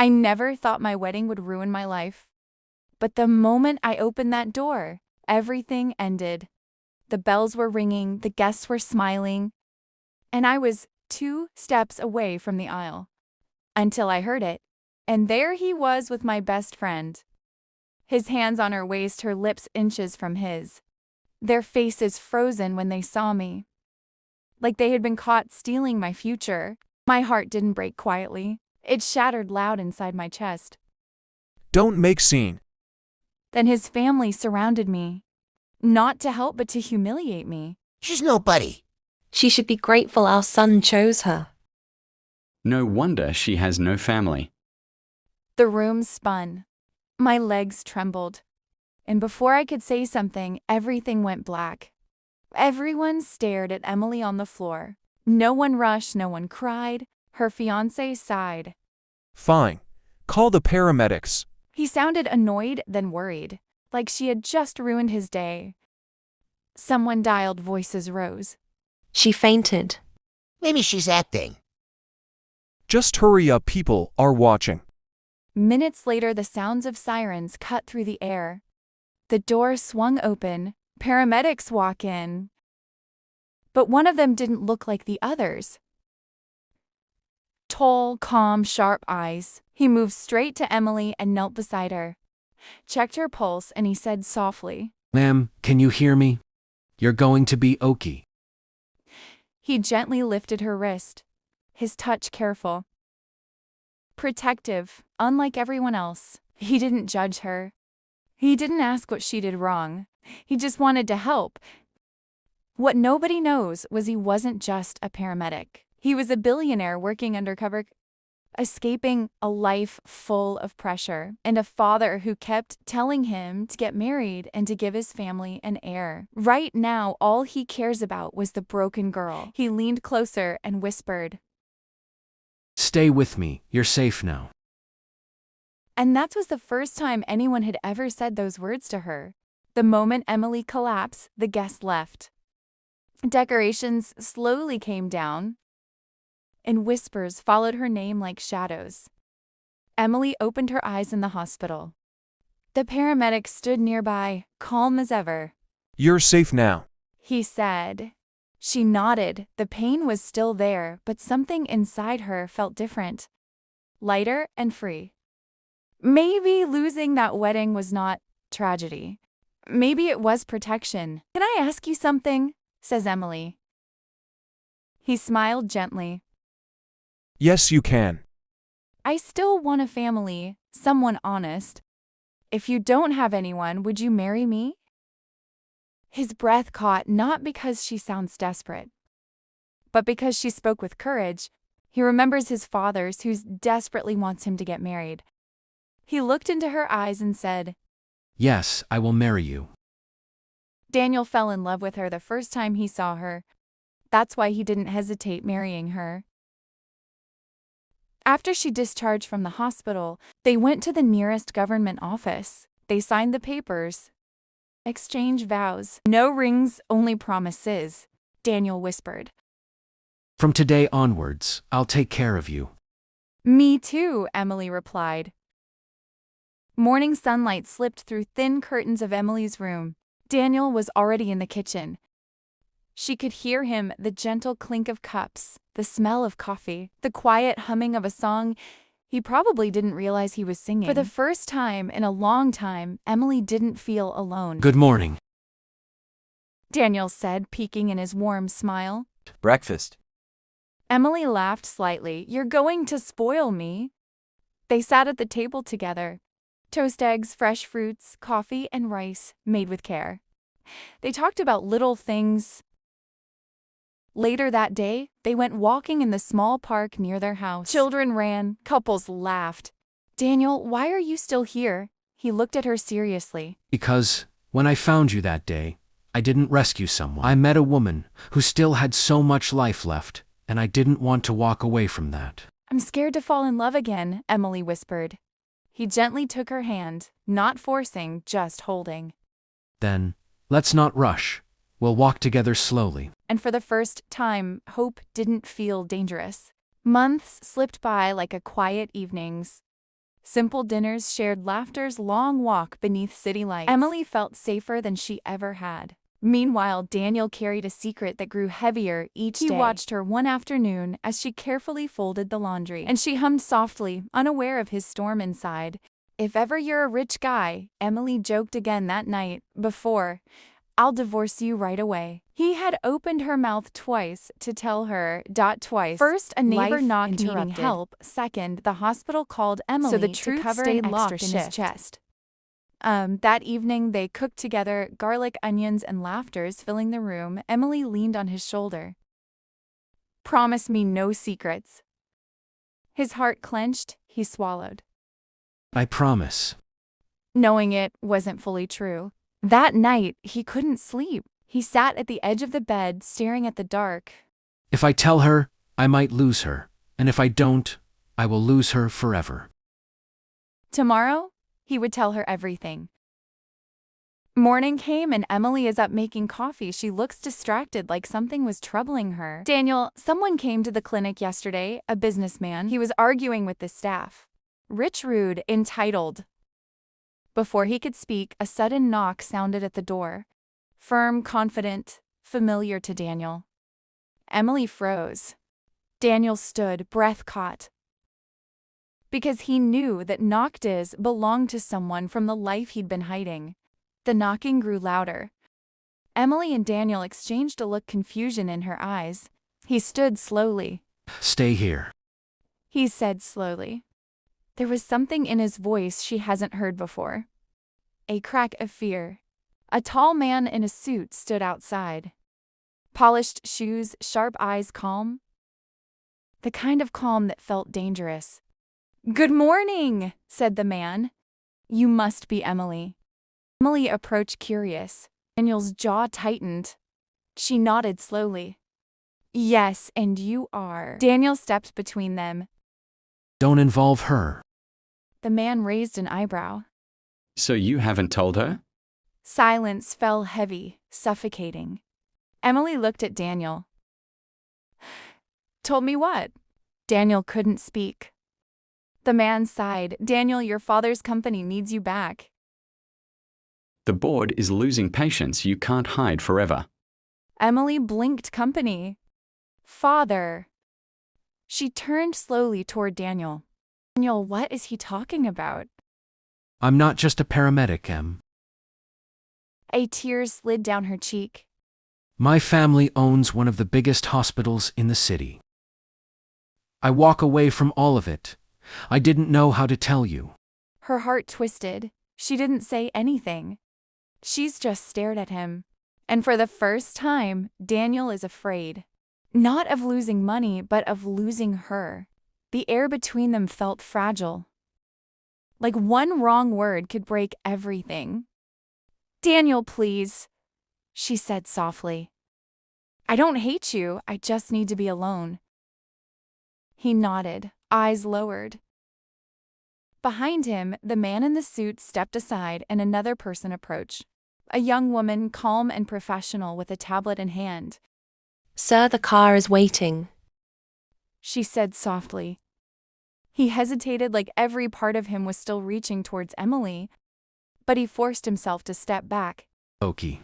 I never thought my wedding would ruin my life. But the moment I opened that door, everything ended. The bells were ringing, the guests were smiling, and I was 2 steps away from the aisle. Until I heard it. And there he was with my best friend. His hands on her waist, her lips inches from his. Their faces frozen when they saw me. Like they had been caught stealing my future. My heart didn't break quietly. It shattered loud inside my chest. Don't make scene. Then his family surrounded me. Not to help but to humiliate me. She's nobody. She should be grateful our son chose her. No wonder she has no family. The room spun. My legs trembled. And before I could say something, everything went black. Everyone stared at Emily on the floor. No one rushed, no one cried. Her fiancé sighed. Fine. Call the paramedics. He sounded annoyed, then worried, like she had just ruined his day. Someone dialed, voices rose. She fainted. Maybe she's acting. Just hurry up, people are watching. Minutes later, the sounds of sirens cut through the air. The door swung open. Paramedics walk in. But one of them didn't look like the others. Tall, calm, sharp eyes. He moved straight to Emily and knelt beside her. Checked her pulse and he said softly, "Ma'am, can you hear me? You're going to be okay." He gently lifted her wrist, his touch careful. Protective, unlike everyone else. He didn't judge her. He didn't ask what she did wrong. He just wanted to help. What nobody knows was he wasn't just a paramedic. He was a billionaire working undercover, escaping a life full of pressure, and a father who kept telling him to get married and to give his family an heir. Right now, all he cares about was the broken girl. He leaned closer and whispered, "Stay with me, you're safe now." and that was the first time anyone had ever said those words to her. The moment Emily collapsed, the guests left. Decorations slowly came down, and whispers followed her name like shadows. Emily opened her eyes in the hospital. The paramedic stood nearby, calm as ever. You're safe now. He said. She nodded. The pain was still there, but something inside her felt different. Lighter and free. Maybe losing that wedding was not tragedy. Maybe it was protection. "Can I ask you something?" says Emily. He smiled gently. Yes, you can. I still want a family, someone honest. If you don't have anyone, would you marry me? His breath caught, not because she sounds desperate, but because she spoke with courage. He remembers his father's, who desperately wants him to get married. He looked into her eyes and said, "Yes, I will marry you." Daniel fell in love with her the first time he saw her. That's why he didn't hesitate marrying her. After she discharged from the hospital, they went to the nearest government office. They signed the papers. Exchanged vows. No rings, only promises, Daniel whispered. "From today onwards, I'll take care of you." Me too, Emily replied. Morning sunlight slipped through thin curtains of Emily's room. Daniel was already in the kitchen. She could hear him, the gentle clink of cups, the smell of coffee, the quiet humming of a song he probably didn't realize he was singing. For the first time in a long time, Emily didn't feel alone. "Good morning." Daniel said, peeking in his warm smile. "Breakfast." Emily laughed slightly. "You're going to spoil me." They sat at the table together. Toast eggs, fresh fruits, coffee, and rice, made with care. They talked about little things. Later that day, they went walking in the small park near their house. Children ran, couples laughed. "Daniel, why are you still here?" He looked at her seriously. "Because, when I found you that day, I didn't rescue someone. I met a woman who still had so much life left, and I didn't want to walk away from that." "I'm scared to fall in love again," Emily whispered. He gently took her hand, not forcing, just holding. "Then, let's not rush. We'll walk together slowly." And for the first time, hope didn't feel dangerous. Months slipped by like a quiet evenings. Simple dinners, shared laughters, long walk beneath city lights. Emily felt safer than she ever had. Meanwhile, Daniel carried a secret that grew heavier each day. He watched her one afternoon as she carefully folded the laundry, and she hummed softly, unaware of his storm inside. "If ever you're a rich guy," Emily joked again that night, before, "I'll divorce you right away." He had opened her mouth twice to tell her, twice. First, a neighbor knocked needing help. Second, the hospital called Emily so the to truth cover stayed an locked extra in his shift. chest. That evening they cooked together, garlic, onions, and laughters filling the room. Emily leaned on his shoulder. "Promise me no secrets." His heart clenched, he swallowed, I promise. knowing it wasn't fully true. That night, he couldn't sleep. He sat at the edge of the bed, staring at the dark. If I tell her, I might lose her, and if I don't, I will lose her forever. Tomorrow, he would tell her everything. Morning came and Emily is up making coffee. She looks distracted, like something was troubling her. "Daniel, someone came to the clinic yesterday, a businessman. He was arguing with the staff. Rich, rude, entitled." Before he could speak, a sudden knock sounded at the door. Firm, confident, familiar to Daniel. Emily froze. Daniel stood, breath caught. Because he knew that Noctis belonged to someone from the life he'd been hiding. The knocking grew louder. Emily and Daniel exchanged a look, confusion in her eyes. He stood slowly. Stay here. He said slowly. There was something in his voice she hasn't heard before. A crack of fear. A tall man in a suit stood outside. Polished shoes, sharp eyes, calm. The kind of calm that felt dangerous. "Good morning," said the man. "You must be Emily." Emily approached, curious. Daniel's jaw tightened. She nodded slowly. "Yes, and you are." Daniel stepped between them. Don't involve her. The man raised an eyebrow. So you haven't told her? Silence fell heavy, suffocating. Emily looked at Daniel. "Told me what?" Daniel couldn't speak. The man sighed. "Daniel, your father's company needs you back." The board is losing patience. You can't hide forever. Emily blinked. "Company? Father." She turned slowly toward Daniel. "Daniel, what is he talking about?" I'm not just a paramedic, Em. A tear slid down her cheek. My family owns one of the biggest hospitals in the city. I walk away from all of it. I didn't know how to tell you. Her heart twisted. She didn't say anything. She's just stared at him. And for the first time, Daniel is afraid. Not of losing money, but of losing her. The air between them felt fragile. Like one wrong word could break everything. "Daniel, please," she said softly. "I don't hate you, I just need to be alone." He nodded, eyes lowered. Behind him, the man in the suit stepped aside and another person approached. A young woman, calm and professional, with a tablet in hand. Sir, the car is waiting. She said softly. He hesitated, like every part of him was still reaching towards Emily, but he forced himself to step back. Okay.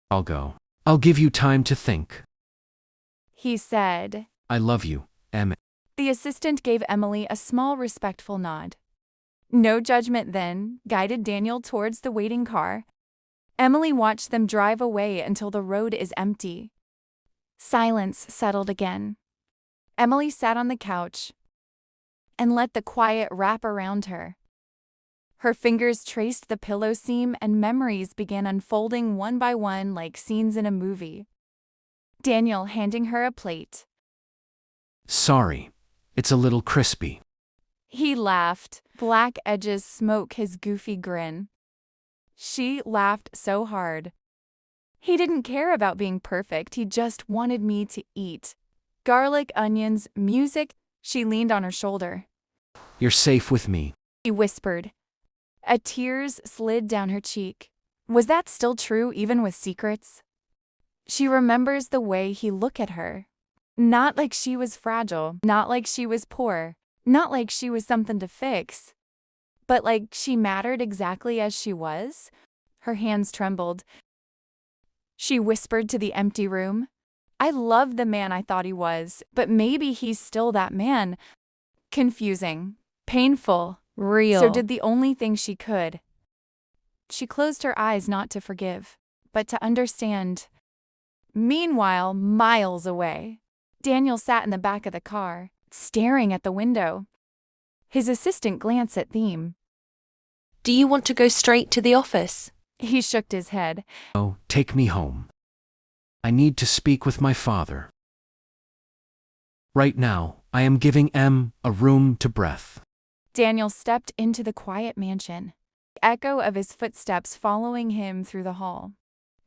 I'll go. I'll give you time to think. He said. I love you, Em. The assistant gave Emily a small, respectful nod. No judgment then, guided Daniel towards the waiting car. Emily watched them drive away until the road is empty. Silence settled again. Emily sat on the couch and let the quiet wrap around her. Her fingers traced the pillow seam and memories began unfolding one by one like scenes in a movie. Daniel handing her a plate. Sorry, it's a little crispy. He laughed, black edges smoke his goofy grin. She laughed so hard. He didn't care about being perfect, he just wanted me to eat. Garlic, onions, music. She leaned on her shoulder. You're safe with me. He whispered. A tears slid down her cheek. Was that still true even with secrets? She remembers the way he looked at her. Not like she was fragile, not like she was poor, Not like she was something to fix, but like she mattered exactly as she was. Her hands trembled. She whispered to the empty room, I loved the man I thought he was, but maybe he's still that man. Confusing, painful, Real. so did the only thing she could. She closed her eyes not to forgive, but to understand. Meanwhile, miles away, Daniel sat in the back of the car, staring at the window. His assistant glanced at Theme. Do you want to go straight to the office? He shook his head. Oh, take me home. I need to speak with my father. Right now, I am giving M a room to breath. Daniel stepped into the quiet mansion, the echo of his footsteps following him through the hall.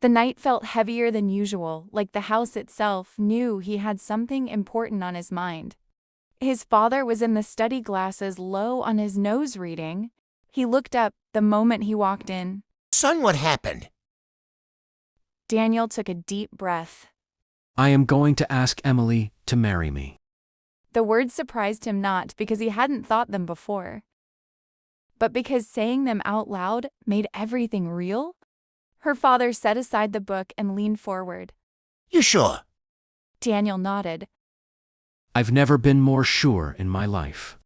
The night felt heavier than usual, like the house itself knew he had something important on his mind. His father was in the study glasses low on his nose reading. He looked up the moment he walked in. Son, what happened? Daniel took a deep breath. I am going to ask Emily to marry me. The words surprised him not because he hadn't thought them before, but because saying them out loud made everything real. Her father set aside the book and leaned forward. You sure? Daniel nodded. I've never been more sure in my life.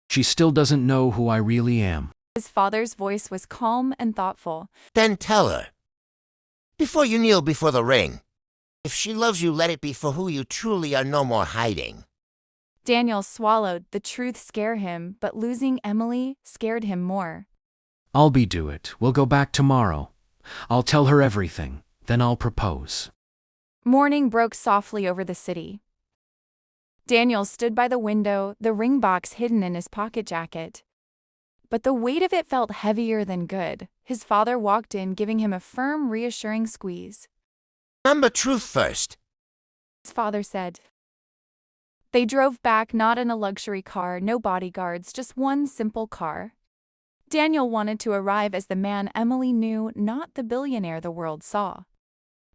She still doesn't know who I really am. His father's voice was calm and thoughtful. Then tell her. Before you kneel before the ring. If she loves you, let it be for who you truly are, no more hiding. Daniel swallowed. The truth scared him, but losing Emily scared him more. I'll do it. We'll go back tomorrow. I'll tell her everything. Then I'll propose. Morning broke softly over the city. Daniel stood by the window, the ring box hidden in his pocket jacket. But the weight of it felt heavier than good. His father walked in, giving him a firm, reassuring squeeze. Remember truth first. His father said. They drove back, not in a luxury car, no bodyguards, just one simple car. Daniel wanted to arrive as the man Emily knew, not the billionaire the world saw.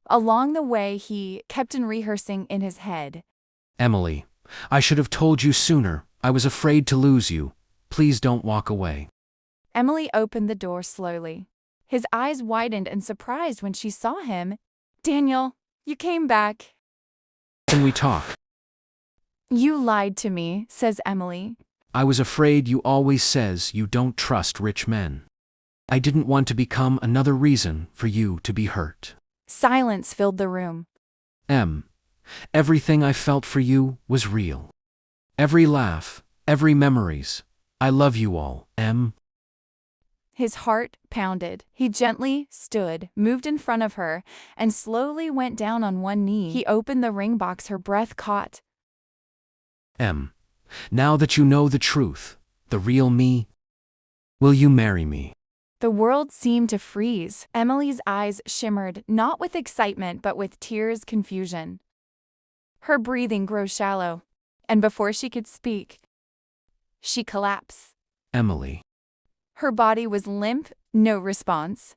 Along the way, he kept on rehearsing in his head. Emily, I should have told you sooner. I was afraid to lose you. Please don't walk away. Emily opened the door slowly. His eyes widened in surprise when she saw him. Daniel, you came back. Can we talk? You lied to me, says Emily. I was afraid. You always says you don't trust rich men. I didn't want to become another reason for you to be hurt. Silence filled the room. M. Everything I felt for you was real. Every laugh, every memories. I love you all, M. His heart pounded. He gently stood, moved in front of her, and slowly went down on one knee. He opened the ring box, her breath caught. M. Now that you know the truth, the real me, will you marry me? The world seemed to freeze. Emily's eyes shimmered, not with excitement but with tears, confusion. Her breathing grew shallow, and before she could speak, she collapsed. Emily. Her body was limp, no response.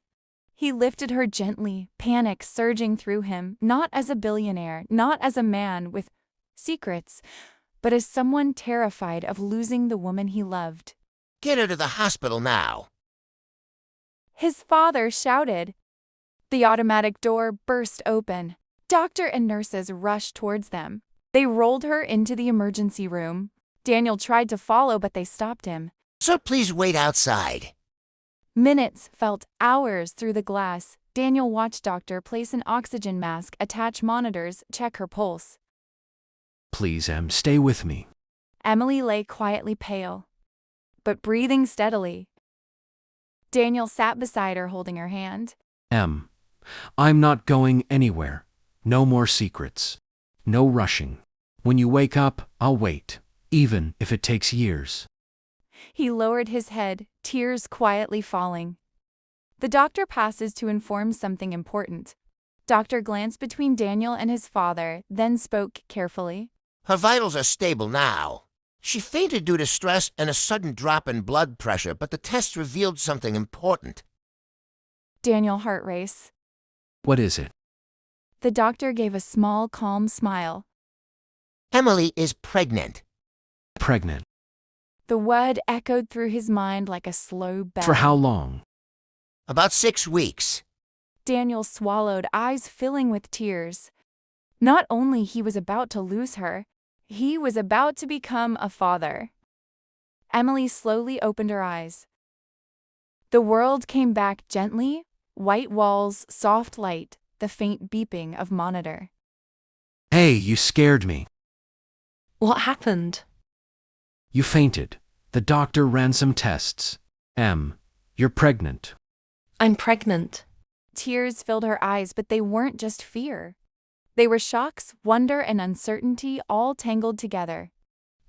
He lifted her gently, panic surging through him, not as a billionaire, not as a man with secrets, but as someone terrified of losing the woman he loved. Get her to the hospital now. His father shouted. The automatic door burst open. Doctor and nurses rushed towards them. They rolled her into the emergency room. Daniel tried to follow, but they stopped him. Sir, please wait outside. Minutes felt hours through the glass. Daniel watched doctor place an oxygen mask, attach monitors, check her pulse. Please, Em, stay with me. Emily lay quietly, pale, but breathing steadily. Daniel sat beside her, holding her hand. Em, I'm not going anywhere. No more secrets. No rushing. When you wake up, I'll wait, even if it takes years. He lowered his head, tears quietly falling. The doctor passes to inform something important. Doctor glanced between Daniel and his father, then spoke carefully. Her vitals are stable now. She fainted due to stress and a sudden drop in blood pressure, but the tests revealed something important. Daniel heart race. What is it? The doctor gave a small, calm smile. Emily is pregnant. pregnant. The word echoed through his mind like a slow bell. For how long? About 6 weeks. Daniel swallowed, eyes filling with tears. Not only he was about to lose her, he was about to become a father. Emily slowly opened her eyes. The world came back gently, white walls, soft light, the faint beeping of monitor. Hey, you scared me. What happened? You fainted. The doctor ran some tests. You're pregnant. I'm pregnant. Tears filled her eyes, but they weren't just fear. They were shocks, wonder, and uncertainty all tangled together.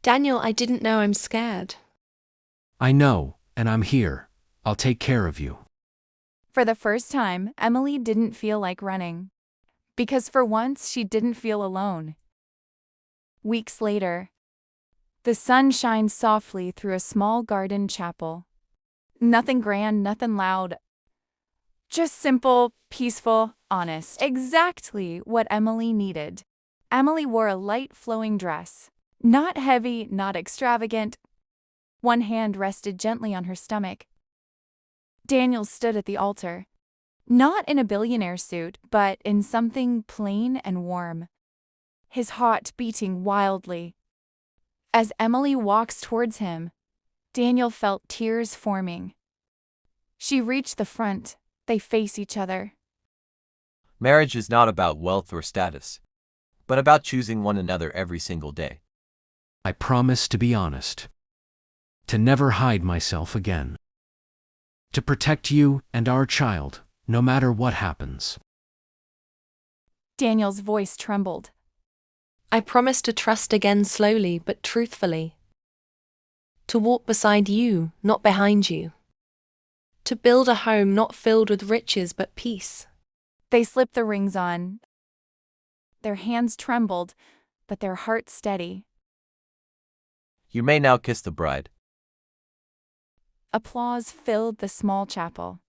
Daniel, I didn't know I'm scared. I know, and I'm here. I'll take care of you. For the first time, Emily didn't feel like running. Because for once, she didn't feel alone. Weeks later, the sun shined softly through a small garden chapel. Nothing grand, nothing loud. Just simple, peaceful, honest. Exactly what Emily needed. Emily wore a light flowing dress. Not heavy, not extravagant. One hand rested gently on her stomach. Daniel stood at the altar. Not in a billionaire suit, but in something plain and warm. His heart beating wildly. As Emily walks towards him, Daniel felt tears forming. She reached the front. They face each other. Marriage is not about wealth or status, but about choosing one another every single day. I promise to be honest. To never hide myself again. To protect you and our child, no matter what happens. Daniel's voice trembled. I promise to trust again slowly but truthfully. To walk beside you, not behind you. To build a home not filled with riches but peace. They slipped the rings on. Their hands trembled, but their hearts steady. You may now kiss the bride. Applause filled the small chapel.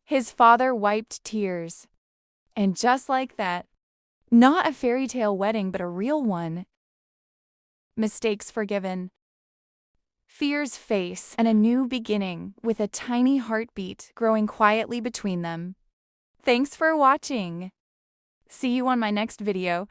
His father wiped tears. And just like that, not a fairy tale wedding, but a real one. Mistakes forgiven. Fears faced, and a new beginning with a tiny heartbeat growing quietly between them. Thanks for watching. See you on my next video.